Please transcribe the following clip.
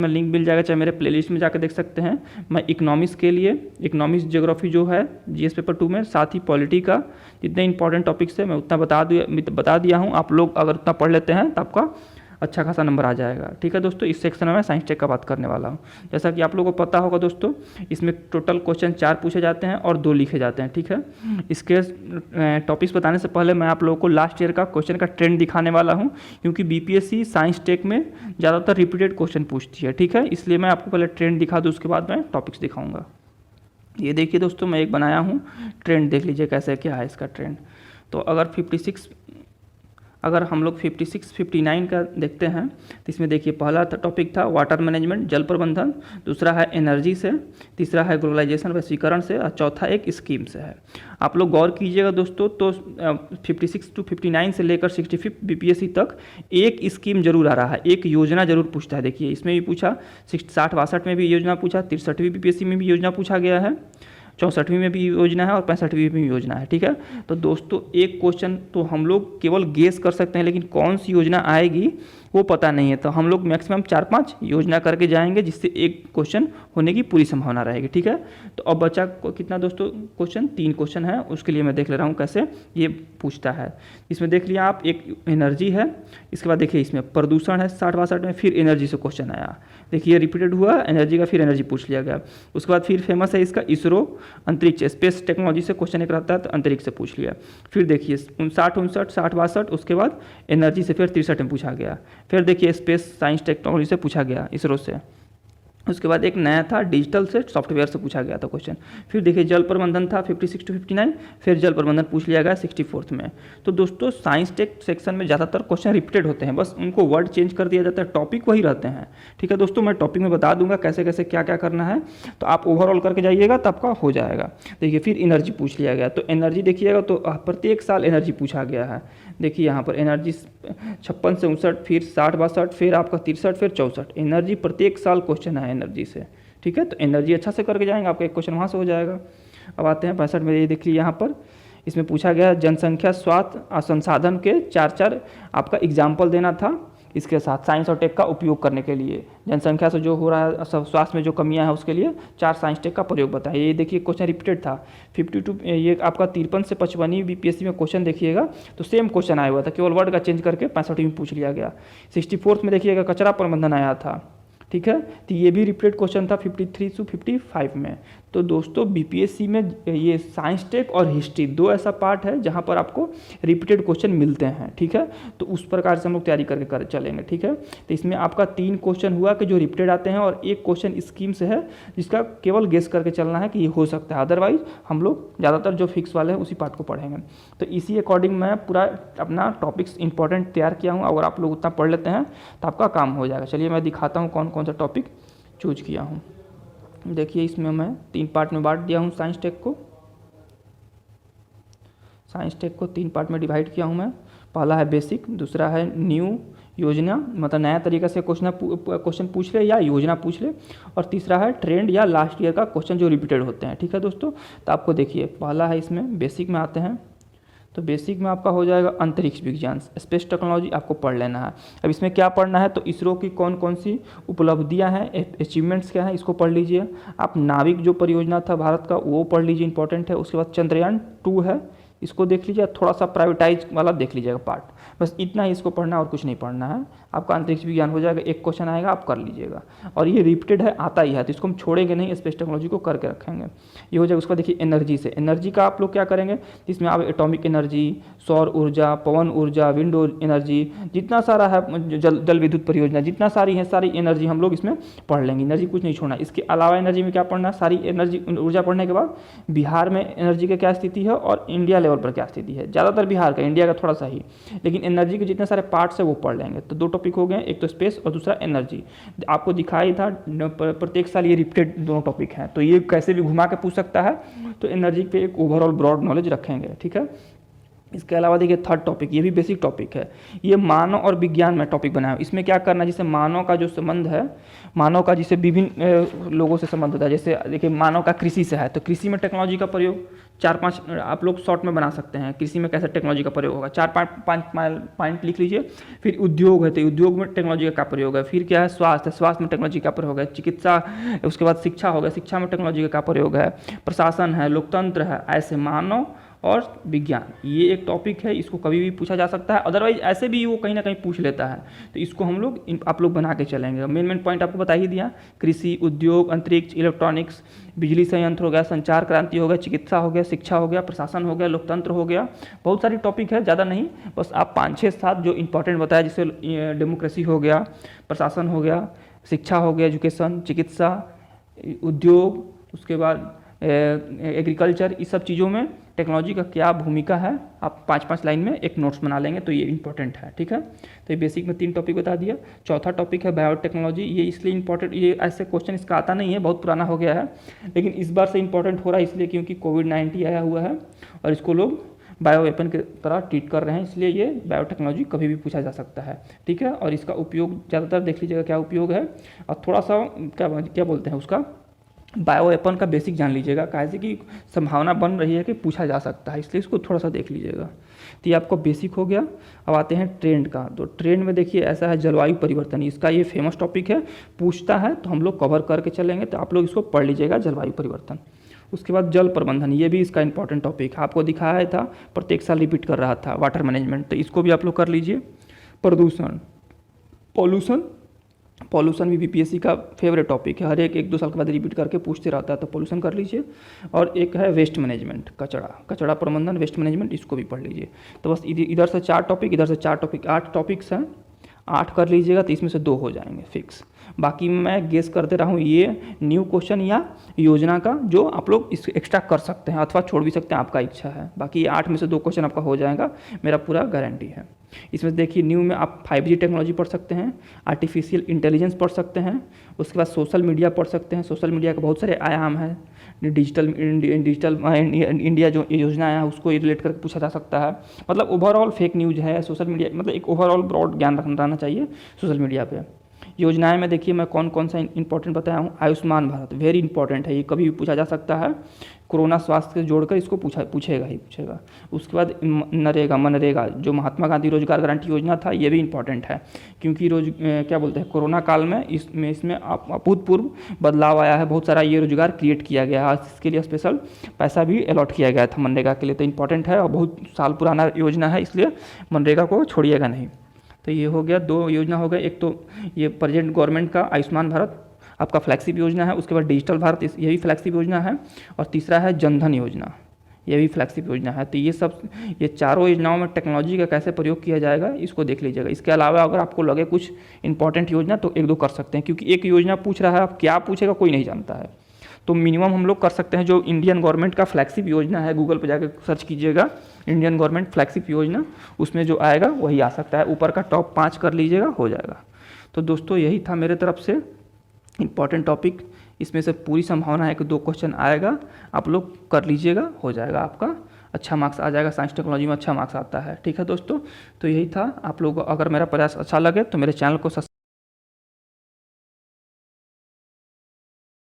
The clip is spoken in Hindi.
में लिंक मिल जाएगा, चाहे मेरे प्लेलिस्ट में जाकर देख सकते हैं। मैं इकोनॉमिक्स के लिए, इकोनॉमिक्स ज्योग्राफी जो है जीएस पेपर 2 में, साथ ही पॉलिटी का जितने इंपॉर्टेंट टॉपिक्स है मैं उतना बता दिया हूँ। आप लोग अगर उतना पढ़ लेते हैं तो आपका अच्छा खासा नंबर आ जाएगा। ठीक है दोस्तों, इस सेक्शन में मैं साइंस टेक का बात करने वाला हूँ। जैसा कि आप लोगों को पता होगा दोस्तों, इसमें टोटल क्वेश्चन 4 पूछे जाते हैं और 2 लिखे जाते हैं। ठीक है, इसके टॉपिक्स बताने से पहले मैं आप लोगों को लास्ट ईयर का क्वेश्चन का ट्रेंड दिखाने वाला हूँ, क्योंकि बीपीएससी साइंस टेक में ज़्यादातर रिपीटेड क्वेश्चन पूछती है। ठीक है, इसलिए मैं आपको पहले ट्रेंड दिखा दूँ, उसके बाद मैं टॉपिक्स दिखाऊँगा। ये देखिए दोस्तों, मैं एक बनाया हूँ ट्रेंड, देख लीजिए कैसे क्या है इसका ट्रेंड। तो अगर हम लोग 56, 59 का देखते हैं तो इसमें देखिए पहला टॉपिक था वाटर मैनेजमेंट, जल प्रबंधन, दूसरा है एनर्जी से, तीसरा है ग्लोबलाइजेशन वैश्वीकरण से, और चौथा एक स्कीम से है। आप लोग गौर कीजिएगा दोस्तों, तो 56 to 59 से लेकर 65 बीपीएससी तक एक स्कीम जरूर आ रहा है, एक योजना जरूर पूछता है। देखिए इसमें भी पूछा, 60-62 में भी योजना पूछा, 63वीं बीपीएससी में भी योजना पूछा गया है, 64वीं में भी योजना है और 65वीं में भी योजना है। ठीक है, तो दोस्तों एक क्वेश्चन तो हम लोग केवल गेस कर सकते हैं, लेकिन कौन सी योजना आएगी वो पता नहीं है। तो हम लोग मैक्सिमम 4-5 योजना करके जाएंगे, जिससे एक क्वेश्चन होने की पूरी संभावना रहेगी। ठीक है, तो अब बचा कितना दोस्तों क्वेश्चन, 3 क्वेश्चन है, उसके लिए मैं देख ले रहा हूँ कैसे ये पूछता है। इसमें देख लिया आप, एक एनर्जी है, इसके बाद देखिए इसमें प्रदूषण है 60-62 में, फिर एनर्जी से क्वेश्चन आया। देखिए रिपीटेड हुआ एनर्जी का, फिर एनर्जी पूछ लिया गया। उसके बाद फिर फेमस है इसका इसरो, अंतरिक्ष स्पेस टेक्नोलॉजी से क्वेश्चन एक रहता है, तो अंतरिक्ष से पूछ लिया। फिर देखिए 59-59, 60-62, उसके बाद एनर्जी से फिर 63 में पूछा गया। फिर देखिए स्पेस साइंस टेक्नोलॉजी से पूछा गया, इसरो से। उसके बाद एक नया था डिजिटल से, सॉफ्टवेयर से पूछा गया था क्वेश्चन। फिर देखिए जल प्रबंधन था 56 to 59, फिर जल प्रबंधन पूछ लिया गया 64 में। तो दोस्तों साइंस टेक सेक्शन में ज़्यादातर क्वेश्चन रिपीटेड होते हैं, बस उनको वर्ड चेंज कर दिया जाता है, टॉपिक वही रहते हैं। ठीक है दोस्तों, मैं टॉपिक में बता दूंगा कैसे कैसे क्या क्या करना है, तो आप ओवरऑल करके जाइएगा तो आपका हो जाएगा। देखिए फिर एनर्जी पूछ लिया गया, तो एनर्जी देखिएगा तो प्रत्येक साल एनर्जी पूछा गया है। देखिए यहाँ पर एनर्जी 56 से 59, फिर 60-62, फिर आपका 63, फिर 64, एनर्जी प्रत्येक साल क्वेश्चन है एनर्जी से। ठीक है, तो एनर्जी अच्छा से करके जाएंगे, आपका एक क्वेश्चन वहाँ से हो जाएगा। अब आते हैं 65 में, ये देखिए यहाँ पर इसमें पूछा गया जनसंख्या, स्वास्थ्य और संसाधन के 4 आपका एग्जाम्पल देना था, इसके साथ साइंस और टेक का उपयोग करने के लिए। जनसंख्या से जो हो रहा है, स्वास्थ्य में जो कमियां हैं उसके लिए 4 साइंस टेक का प्रयोग बताइए। ये देखिए क्वेश्चन रिपीटेड था 52, ये आपका 53 से 55वीं बीपीएससी में क्वेश्चन देखिएगा तो सेम क्वेश्चन आया हुआ था, केवल वर्ड का चेंज करके 65वीं में पूछ लिया गया। 64 में देखिएगा कचरा प्रबंधन आया था। ठीक है, तो ये भी रिपीटेड क्वेश्चन था 53 से 55 में। तो दोस्तों बीपीएससी में ये साइंस टेक और हिस्ट्री 2 ऐसा पार्ट है जहाँ पर आपको रिपीटेड क्वेश्चन मिलते हैं। ठीक है, तो उस प्रकार से हम लोग तैयारी करके चलेंगे। ठीक है, तो इसमें आपका 3 क्वेश्चन हुआ कि जो रिपीटेड आते हैं, और एक क्वेश्चन स्कीम से है जिसका केवल गेस करके चलना है कि ये हो सकता है, अदरवाइज हम लोग ज़्यादातर जो फिक्स वाले हैं उसी पार्ट को पढ़ेंगे। तो इसी अकॉर्डिंग मैं पूरा अपना टॉपिक्स इंपॉर्टेंट तैयार किया हूँ, अगर आप लोग उतना पढ़ लेते हैं तो आपका काम हो जाएगा। चलिए मैं दिखाता हूँ कौन कौन सा टॉपिक चूज किया हूँ। देखिए इसमें मैं 3 पार्ट में बांट दिया हूँ साइंस टेक को। साइंस टेक को 3 पार्ट में डिवाइड किया हूँ मैं। पहला है बेसिक, दूसरा है न्यू, योजना, मतलब नया तरीका से क्वेश्चन पूछ ले या योजना पूछ ले, और तीसरा है ट्रेंड या लास्ट ईयर का क्वेश्चन जो रिपीटेड होते हैं। ठीक है दोस्तों, तो आपको देखिए पहला है, इसमें बेसिक में आते हैं, तो बेसिक में आपका हो जाएगा अंतरिक्ष विज्ञान, स्पेस टेक्नोलॉजी आपको पढ़ लेना है। अब इसमें क्या पढ़ना है, तो इसरो की कौन कौन सी उपलब्धियां हैं, अचीवमेंट्स क्या हैं, इसको पढ़ लीजिए। आप नाविक जो परियोजना था भारत का वो पढ़ लीजिए, इंपॉर्टेंट है। उसके बाद चंद्रयान 2 है, इसको देख लीजिए। थोड़ा सा प्राइवेटाइज वाला देख लीजिएगा पार्ट, बस इतना ही इसको पढ़ना है और कुछ नहीं पढ़ना है। आपका अंतरिक्ष विज्ञान हो जाएगा, एक क्वेश्चन आएगा आप कर लीजिएगा, और ये रिपीटेड है, आता ही है, तो इसको हम छोड़ेंगे नहीं, स्पेस टेक्नोलॉजी को करके रखेंगे। ये हो जाएगा। उसके बाद देखिए एनर्जी से, एनर्जी का आप लोग क्या करेंगे, इसमें आप एटॉमिक एनर्जी, सौर ऊर्जा, पवन ऊर्जा, विंड एनर्जी, जितना सारा है जल विद्युत परियोजना, जितना सारी है सारी एनर्जी हम लोग इसमें पढ़ लेंगे। एनर्जी कुछ नहीं छोड़ना। इसके अलावा एनर्जी में क्या पढ़ना है, सारी एनर्जी ऊर्जा पढ़ने के बाद बिहार में एनर्जी की क्या स्थिति है और इंडिया लेवल पर क्या स्थिति है, ज़्यादातर बिहार का, इंडिया का थोड़ा सा ही, लेकिन एनर्जी के जितने सारे पार्ट्स है वो पढ़ लेंगे। तो 2 टॉपिक हो गए, एक तो स्पेस और दूसरा एनर्जी। आपको दिखाई था प्रत्येक साल ये रिपीटेड दोनों टॉपिक हैं, तो ये कैसे भी घुमा के पूछ सकता है, तो एनर्जी पे एक ओवरऑल ब्रॉड नॉलेज रखेंगे। ठीक है, इसके अलावा देखिए थर्ड टॉपिक, ये भी बेसिक टॉपिक है, ये मानव और विज्ञान में टॉपिक बनाया है। इसमें क्या करना है, जैसे मानव का जो संबंध है, मानव का जिसे विभिन्न लोगों से संबंध होता है, जैसे देखिए मानव का कृषि से है, तो कृषि में टेक्नोलॉजी का प्रयोग 4-5 आप लोग शॉर्ट में बना सकते हैं, कृषि में कैसे टेक्नोलॉजी का प्रयोग होगा, 4-5 पॉइंट लिख लीजिए। फिर उद्योग है, तो उद्योग में टेक्नोलॉजी का प्रयोग है। फिर क्या है, स्वास्थ्य, स्वास्थ्य में टेक्नोलॉजी का प्रयोग है। चिकित्सा, उसके बाद शिक्षा हो गया, शिक्षा में टेक्नोलॉजी का प्रयोग है। प्रशासन है, लोकतंत्र है, ऐसे मानव और विज्ञान, ये एक टॉपिक है, इसको कभी भी पूछा जा सकता है, अदरवाइज ऐसे भी वो कहीं ना कहीं पूछ लेता है, तो इसको हम लोग आप लोग बना के चलेंगे। मेन पॉइंट आपको बता ही दिया, कृषि, उद्योग, अंतरिक्ष, इलेक्ट्रॉनिक्स, बिजली संयंत्र हो गया, संचार क्रांति हो गया, चिकित्सा हो गया, शिक्षा हो गया, प्रशासन हो गया, लोकतंत्र हो गया, बहुत सारी टॉपिक है, ज़्यादा नहीं, बस आप 5-6-7 जो इंपॉर्टेंट बताया, जैसे डेमोक्रेसी हो गया, प्रशासन हो गया, शिक्षा हो गया, एजुकेशन, चिकित्सा, उद्योग, उसके बाद एग्रीकल्चर, इस सब चीज़ों में टेक्नोलॉजी का क्या भूमिका है, आप 5-5 लाइन में एक नोट्स बना लेंगे, तो ये इंपॉर्टेंट है। ठीक है, तो ये बेसिक में 3 टॉपिक बता दिया। चौथा टॉपिक है बायोटेक्नोलॉजी, ये इसलिए इंपॉर्टेंट, ये ऐसे क्वेश्चन इसका आता नहीं है, बहुत पुराना हो गया है, लेकिन इस बार से इंपॉर्टेंट हो रहा है इसलिए क्योंकि कोविड-19 आया हुआ है और इसको लोग बायो वेपन की तरह ट्रीट कर रहे हैं, इसलिए ये बायोटेक्नोलॉजी कभी भी पूछा जा सकता है। ठीक है, और इसका उपयोग ज़्यादातर देख लीजिएगा क्या उपयोग है, और थोड़ा सा क्या बोलते हैं उसका, बायो वेपन का बेसिक जान लीजिएगा, कैसे कि संभावना बन रही है कि पूछा जा सकता है, इसलिए इसको थोड़ा सा देख लीजिएगा। तो ये आपको बेसिक हो गया। अब आते हैं ट्रेंड का, तो ट्रेंड में देखिए ऐसा है जलवायु परिवर्तन, इसका ये फेमस टॉपिक है, पूछता है तो हम लोग कवर करके चलेंगे, तो आप लोग इसको पढ़ लीजिएगा, जलवायु परिवर्तन। उसके बाद जल प्रबंधन, ये भी इसका इंपॉर्टेंट टॉपिक है, आपको दिखाया था, प्रत्येक साल रिपीट कर रहा था, वाटर मैनेजमेंट, तो इसको भी आप लोग कर लीजिए। प्रदूषण, पॉल्यूशन भी बीपीएससी का फेवरेट टॉपिक है, हर एक 1-2 साल के बाद रिपीट करके पूछते रहता है, तो पॉल्यूशन कर लीजिए। और एक है वेस्ट मैनेजमेंट, कचरा प्रबंधन, वेस्ट मैनेजमेंट, इसको भी पढ़ लीजिए। तो बस इधर से 4 टॉपिक, इधर से 4 टॉपिक, 8 टॉपिक्स हैं, 8 कर लीजिएगा, तो इसमें से 2 हो जाएंगे फिक्स। बाकी मैं गेस करते रहा हूँ, ये न्यू क्वेश्चन या योजना का जो आप लोग इस एक्स्ट्रा कर सकते हैं अथवा छोड़ भी सकते हैं, आपका इच्छा है। बाकी 8 में से 2 क्वेश्चन आपका हो जाएगा, मेरा पूरा गारंटी है। इसमें देखिए न्यू में आप 5G टेक्नोलॉजी पढ़ सकते हैं, आर्टिफिशियल इंटेलिजेंस पढ़ सकते हैं, उसके बाद सोशल मीडिया पढ़ सकते हैं। सोशल मीडिया के बहुत सारे आयाम हैं, डिजिटल इंडिया जो योजना है उसको रिलेट करके पूछा जा सकता है। मतलब ओवरऑल फेक न्यूज़ है सोशल मीडिया, मतलब एक ओवरऑल ब्रॉड ज्ञान रहना चाहिए सोशल मीडिया पे। योजनाएं में देखिए मैं कौन कौन सा इंपॉर्टेंट बताया हूँ। आयुष्मान भारत वेरी इंपॉर्टेंट है, ये कभी भी पूछा जा सकता है, कोरोना स्वास्थ्य से जोड़कर इसको पूछेगा। उसके बाद मनरेगा जो महात्मा गांधी रोजगार गारंटी योजना था, ये भी इंपॉर्टेंट है क्योंकि क्या बोलते हैं, कोरोना काल में इसमें अभूतपूर्व बदलाव आया है, बहुत सारा ये रोजगार क्रिएट किया गया है, इसके लिए स्पेशल पैसा भी अलॉट किया गया था मनरेगा के लिए, तो इंपॉर्टेंट है और बहुत साल पुराना योजना है, इसलिए मनरेगा को छोड़िएगा नहीं। तो ये हो गया, 2 योजना हो गए, एक तो ये प्रेजेंट गवर्नमेंट का आयुष्मान भारत आपका फ्लैगशिप योजना है, उसके बाद डिजिटल भारत ये भी फ्लैगशिप योजना है, और तीसरा है जनधन योजना, ये भी फ्लैगशिप योजना है। तो ये चारों योजनाओं में टेक्नोलॉजी का कैसे प्रयोग किया जाएगा इसको देख लीजिएगा। इसके अलावा अगर आपको लगे कुछ इंपॉर्टेंट योजना तो 1-2 कर सकते हैं, क्योंकि एक योजना पूछ रहा है, अब क्या पूछेगा कोई नहीं जानता है, तो मिनिमम हम लोग कर सकते हैं जो इंडियन गवर्नमेंट का फ्लैगशिप योजना है, गूगल पर जाकर सर्च कीजिएगा इंडियन गवर्नमेंट फ्लैगशिप योजना, उसमें जो आएगा वही आ सकता है, ऊपर का टॉप 5 कर लीजिएगा, हो जाएगा। तो दोस्तों यही था मेरे तरफ से इम्पॉर्टेंट टॉपिक, इसमें से पूरी संभावना है कि 2 क्वेश्चन आएगा, आप लोग कर लीजिएगा, हो जाएगा, आपका अच्छा मार्क्स आ जाएगा। साइंस टेक्नोलॉजी में अच्छा मार्क्स आता है। ठीक है दोस्तों, तो यही था। आप लोग अगर मेरा प्रयास अच्छा लगे तो मेरे चैनल को